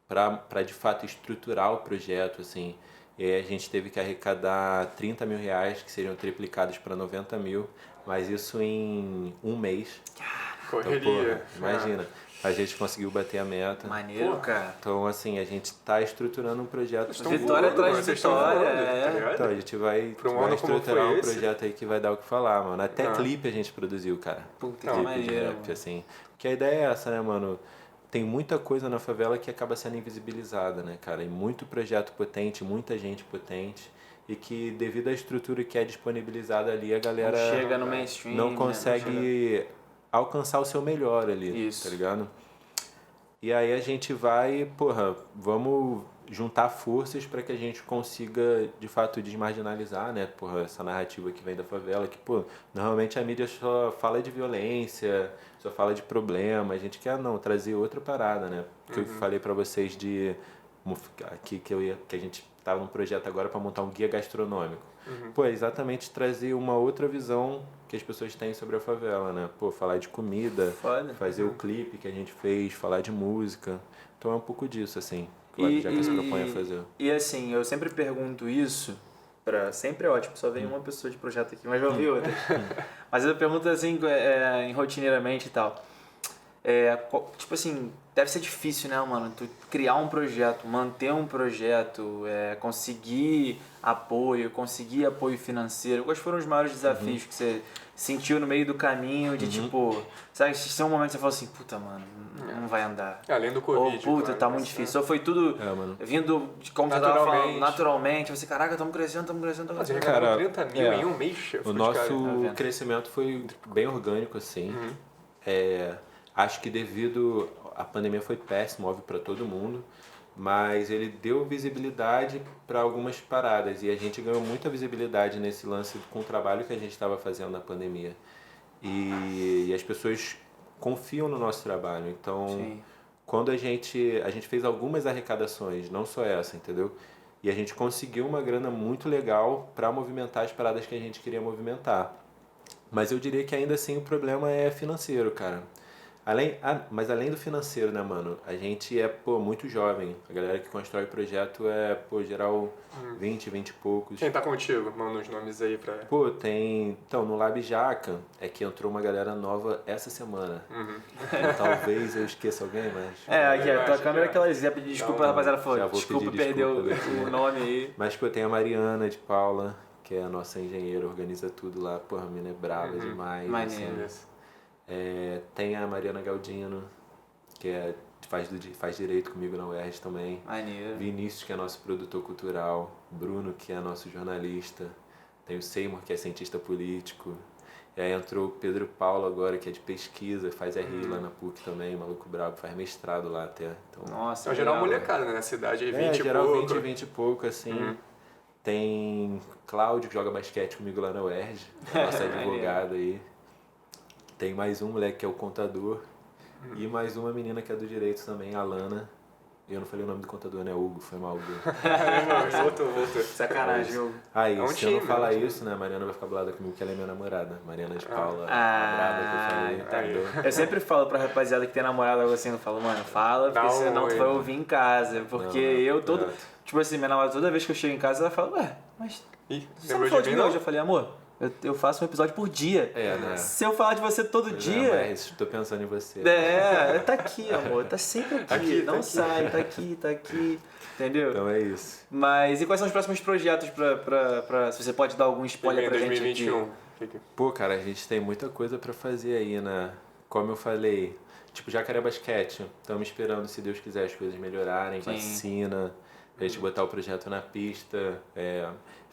Speaker 2: para de fato estruturar o projeto, assim, e aí a gente teve que arrecadar 30 mil reais, que seriam triplicados para 90 mil, mas isso em um mês.
Speaker 3: Correria.
Speaker 2: Então, porra, imagina, a gente conseguiu bater a meta.
Speaker 1: Maneiro, cara.
Speaker 2: Então, assim, a gente tá estruturando um projeto.
Speaker 1: Vitória atrás de vitória,
Speaker 2: Então, a gente vai estruturar um projeto aí que vai dar o que falar, mano. Até clipe a gente produziu, cara.
Speaker 1: Puta, que maneiro.
Speaker 2: Assim. Porque a ideia é essa, né, mano? tem muita coisa na favela que acaba sendo invisibilizada, né, cara? E muito projeto potente, muita gente potente, e que devido à estrutura que é disponibilizada ali, a galera
Speaker 1: Não chega no mainstream,
Speaker 2: não
Speaker 1: né?
Speaker 2: consegue alcançar o seu melhor ali,
Speaker 1: Isso.
Speaker 2: tá ligado? E aí a gente vai, porra, vamos juntar forças para que a gente consiga, de fato, desmarginalizar, né, porra, essa narrativa que vem da favela, que, pô, normalmente a mídia só fala de violência, só fala de problema, a gente quer, não, trazer outra parada, né, que eu falei para vocês de, que a gente tava num projeto agora para montar um guia gastronômico. Pô, é exatamente trazer uma outra visão que as pessoas têm sobre a favela, né? Pô, falar de comida,
Speaker 1: Foda.
Speaker 2: fazer o clipe que a gente fez, falar de música. Então é um pouco disso, assim, que o Labjaca se propõe a fazer.
Speaker 1: E assim, eu sempre pergunto isso, sempre é ótimo, só vem uma pessoa de projeto aqui, mas já ouvi outras. Mas eu pergunto assim, rotineiramente e tal. Tipo assim, deve ser difícil, né, mano? Tu criar um projeto, manter um projeto, conseguir apoio financeiro. Quais foram os maiores desafios que você sentiu no meio do caminho de tipo, sabe, se um momento você falou assim, puta, mano, não vai andar.
Speaker 3: Além do Covid.
Speaker 1: Ou, puta,
Speaker 3: claro,
Speaker 1: tá muito difícil. Ou foi tudo vindo, de como você tava falando, naturalmente. Você, caraca, estamos crescendo.
Speaker 3: Mas ele
Speaker 2: Cara,
Speaker 3: ganhou 30 mil em um mês.
Speaker 2: O nosso crescimento foi bem orgânico, assim. Acho que devido à pandemia foi péssimo, óbvio, para todo mundo, mas ele deu visibilidade para algumas paradas e a gente ganhou muita visibilidade nesse lance com o trabalho que a gente estava fazendo na pandemia. E as pessoas confiam no nosso trabalho. Então,
Speaker 1: Sim.
Speaker 2: quando a gente fez algumas arrecadações, não só essa, entendeu? E a gente conseguiu uma grana muito legal para movimentar as paradas que a gente queria movimentar. Mas eu diria que ainda assim o problema é financeiro, cara. Mas além do financeiro, né, mano? A gente é, muito jovem. A galera que constrói o projeto é, geral 20 e poucos.
Speaker 3: Quem tá contigo? Manda os nomes aí pra...
Speaker 2: Pô, tem... Então, no Labjaca é que entrou uma galera nova essa semana. Talvez eu esqueça alguém, mas...
Speaker 1: Aqui, a tua câmera é aquela exemplo. Desculpa, rapaziada.
Speaker 2: Desculpa,
Speaker 1: perdeu o nome aí.
Speaker 2: Mas, pô, tem a Mariana de Paula, que é a nossa engenheira, organiza tudo lá. Porra, a mina é brava demais.
Speaker 1: Maneiro.
Speaker 2: Assim. Tem a Mariana Galdino, que faz direito comigo na UERJ também.
Speaker 1: Maneiro.
Speaker 2: Vinícius, que é nosso produtor cultural. Bruno, que é nosso jornalista. Tem o Seymour, que é cientista político. E aí entrou o Pedro Paulo agora, que é de pesquisa, faz RI lá na PUC também, maluco brabo, faz mestrado lá até. Então,
Speaker 1: nossa,
Speaker 3: é geral molecada, né? Na cidade aí, 20 e
Speaker 2: geral
Speaker 3: pouco.
Speaker 2: 20 e pouco, assim. Tem Cláudio, que joga basquete comigo lá na UERJ, nossa advogada aí. Tem mais um moleque que é o contador. E mais uma menina que é do direito também, a Lana. Eu não falei o nome do contador, né? Hugo, foi mal, Hugo.
Speaker 3: Voltou.
Speaker 1: Sacanagem, Hugo.
Speaker 2: Aí,
Speaker 3: É um
Speaker 2: se
Speaker 3: time,
Speaker 2: eu não falar
Speaker 3: né?
Speaker 2: isso, né? A Mariana vai ficar bolada comigo, que ela é minha namorada. Mariana de Paula,
Speaker 1: Ah,
Speaker 2: a braba que eu falei.
Speaker 3: tá.
Speaker 1: Eu sempre falo pra rapaziada que tem namorado algo assim, eu falo, mano, fala, porque
Speaker 3: Não,
Speaker 1: senão tu vai ouvir em casa. Porque eu todo.
Speaker 2: exato.
Speaker 1: Tipo assim, minha namorada, toda vez que eu chego em casa, ela fala, ué, mas
Speaker 3: Ih,
Speaker 1: você não
Speaker 3: lembrou
Speaker 1: falou
Speaker 3: de
Speaker 1: de
Speaker 3: mim,
Speaker 1: mim hoje?
Speaker 3: não?
Speaker 1: Eu falei, amor, eu faço um episódio por dia.
Speaker 2: Né?
Speaker 1: Se eu falar de você todo dia.
Speaker 2: Mas tô pensando em você.
Speaker 1: Tá aqui, amor, tá sempre aqui. Não sai, tá aqui. Entendeu?
Speaker 2: Então é isso.
Speaker 1: Mas e quais são os próximos projetos pra se você pode dar algum spoiler pra gente aqui?
Speaker 3: 2021.
Speaker 2: Pô, cara, a gente tem muita coisa pra fazer aí, né? Como eu falei, tipo Jacaré Basquete. Estamos esperando, se Deus quiser, as coisas melhorarem,
Speaker 1: Sim.
Speaker 2: vacina, a gente botar o projeto na pista.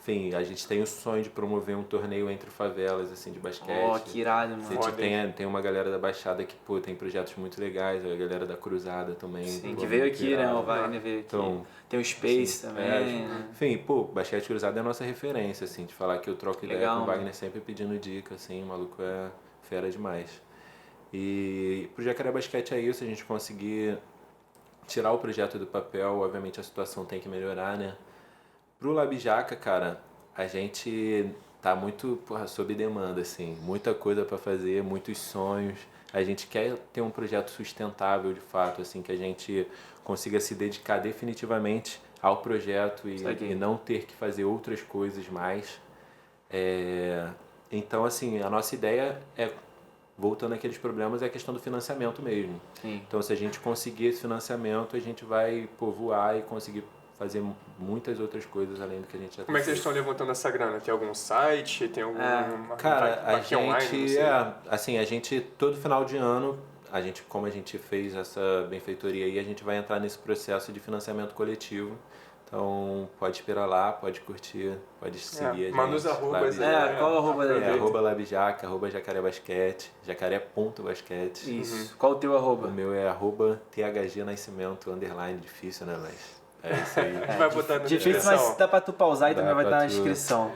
Speaker 2: Enfim, a gente tem o sonho de promover um torneio entre favelas, assim, de basquete.
Speaker 1: Ó, que irado,
Speaker 2: A
Speaker 1: mano.
Speaker 2: gente tem uma galera da Baixada que, pô, tem projetos muito legais, a galera da Cruzada também.
Speaker 1: Sim,
Speaker 2: pô,
Speaker 1: que veio
Speaker 2: muito
Speaker 1: aqui, né?
Speaker 2: irado.
Speaker 1: O Wagner veio aqui.
Speaker 2: Então,
Speaker 1: tem o Space
Speaker 2: assim,
Speaker 1: também. Né?
Speaker 2: Enfim, pô, Basquete Cruzado é a nossa referência, assim, de falar que eu troco ideia
Speaker 1: Legal,
Speaker 2: com o
Speaker 1: mano.
Speaker 2: Wagner sempre pedindo dica, assim, o maluco é fera demais. E pro Jacaré Basquete é isso, a gente conseguir tirar o projeto do papel, obviamente a situação tem que melhorar, né? Pro Labjaca, cara, a gente tá muito, sob demanda, assim, muita coisa pra fazer, muitos sonhos. A gente quer ter um projeto sustentável, de fato, assim, que a gente consiga se dedicar definitivamente ao projeto e não ter que fazer outras coisas mais. Então, assim, a nossa ideia voltando àqueles problemas, é a questão do financiamento mesmo.
Speaker 1: Sim.
Speaker 2: Então, se a gente conseguir esse financiamento, a gente vai voar e conseguir fazer muitas outras coisas além do que a gente já tem.
Speaker 3: Como é que vocês estão levantando essa grana? Tem algum site? Tem algum
Speaker 2: Cara, a
Speaker 3: vaquinha online? Não
Speaker 2: gente
Speaker 3: sei.
Speaker 2: assim, a gente todo final de ano como a gente fez essa benfeitoria aí, a gente vai entrar nesse processo de financiamento coletivo. Então pode esperar lá, pode curtir, pode seguir a gente.
Speaker 3: Manda os arrobas
Speaker 1: aí. Qual o arroba dele?
Speaker 2: Arroba Labjaca, arroba Jacaré Basquete, jacaré.basquete.
Speaker 1: Isso. Qual o teu arroba?
Speaker 2: O meu é arroba THG Nascimento, _, difícil, né, mas é isso aí.
Speaker 3: A gente vai botar na
Speaker 1: Difícil,
Speaker 3: descrição.
Speaker 1: mas dá pra tu pausar e
Speaker 2: Dá
Speaker 1: também vai
Speaker 2: pra
Speaker 1: estar na
Speaker 2: tu.
Speaker 1: descrição.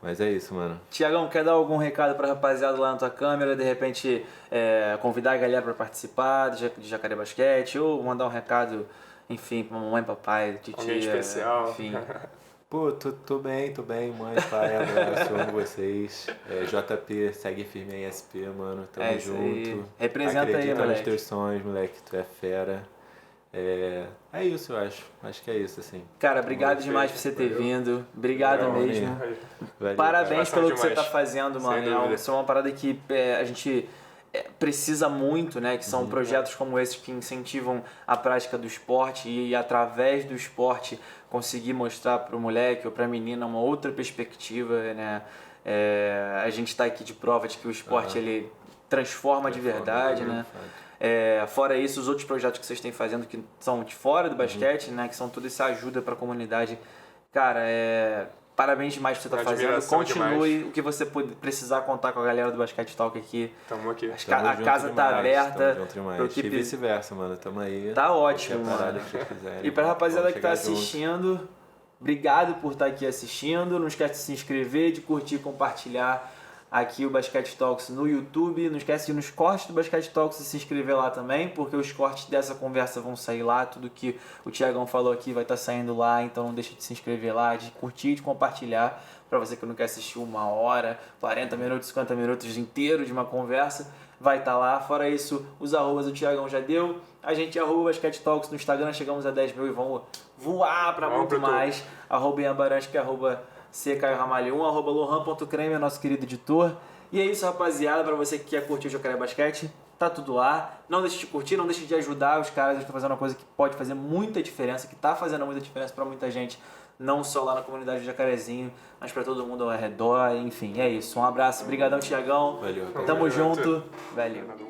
Speaker 2: Mas é isso, mano.
Speaker 1: Tiagão, quer dar algum recado pra rapaziada lá na tua câmera? De repente, convidar a galera pra participar de Jacaré Basquete ou mandar um recado, enfim, pra mamãe, papai, titia,
Speaker 3: Alguém especial.
Speaker 1: enfim.
Speaker 2: Pô, tô bem, mãe, pai, abraço, amo vocês. JP, segue firme aí, SP, mano, tamo
Speaker 1: Isso aí.
Speaker 2: junto.
Speaker 1: Representa aí,
Speaker 2: Acredita nos
Speaker 1: moleque.
Speaker 2: teus sonhos, moleque, tu é fera. É isso, eu acho. Acho que é isso, assim.
Speaker 1: Cara, obrigado demais por você ter vindo. Obrigado
Speaker 2: Valeu,
Speaker 1: mesmo.
Speaker 3: Aí.
Speaker 2: Valeu,
Speaker 1: Parabéns
Speaker 3: cara.
Speaker 1: pelo que você
Speaker 3: Demais.
Speaker 1: tá fazendo,
Speaker 3: Sem
Speaker 1: mano.
Speaker 3: dúvida.
Speaker 1: Isso é uma parada que a gente precisa muito, né? Que são projetos como esses que incentivam a prática do esporte e através do esporte conseguir mostrar pro moleque ou pra menina uma outra perspectiva, né? A gente tá aqui de prova de que o esporte ele transforma de verdade, né? Fora isso, os outros projetos que vocês têm fazendo que são de fora do basquete, né? Que são toda essa ajuda para a comunidade. Cara, parabéns demais por você estar fazendo.
Speaker 3: Admiração
Speaker 1: Continue.
Speaker 3: demais.
Speaker 1: O que você precisar contar com a galera do Basquete Talk aqui.
Speaker 3: Tamo aqui.
Speaker 1: A casa tá aberta.
Speaker 2: Tamo junto demais.
Speaker 1: pro que
Speaker 2: E vice-versa, mano. Tamo aí.
Speaker 1: Tá ótimo,
Speaker 2: Qualquer parada
Speaker 1: mano.
Speaker 2: que vocês quiserem.
Speaker 1: E pra rapaziada
Speaker 2: vamos
Speaker 1: que tá
Speaker 2: chegar junto.
Speaker 1: assistindo, obrigado por estar aqui assistindo. Não esquece de se inscrever, de curtir e compartilhar aqui o Basquete Talks no YouTube. Não esquece de ir nos cortes do Basquete Talks e se inscrever lá também, porque os cortes dessa conversa vão sair lá. Tudo que o Tiagão falou aqui vai estar saindo lá, então não deixe de se inscrever lá, de curtir e de compartilhar. Pra você que não quer assistir 1 hora, 40 minutos, 50 minutos inteiro de uma conversa, vai estar lá. Fora isso, os arrobas o Tiagão já deu. A gente é @Basquete Talks no Instagram, chegamos a 10 mil e vamos voar pra
Speaker 3: Vamos
Speaker 1: muito
Speaker 3: pro
Speaker 1: mais. @IanBaransky, @CCaioRamalho1, @Lohan.creme, nosso querido editor. E é isso, rapaziada. Pra você que quer curtir o Jacaré Basquete, tá tudo lá. Não deixe de curtir, não deixe de ajudar os caras. Eles estão fazendo uma coisa que pode fazer muita diferença, que tá fazendo muita diferença pra muita gente. Não só lá na comunidade do Jacarezinho, mas pra todo mundo ao redor. Enfim, é isso. Um abraço. Obrigadão, Tiagão.
Speaker 2: Valeu,
Speaker 1: Tamo
Speaker 3: Tamo
Speaker 1: junto.
Speaker 3: junto.
Speaker 1: Valeu.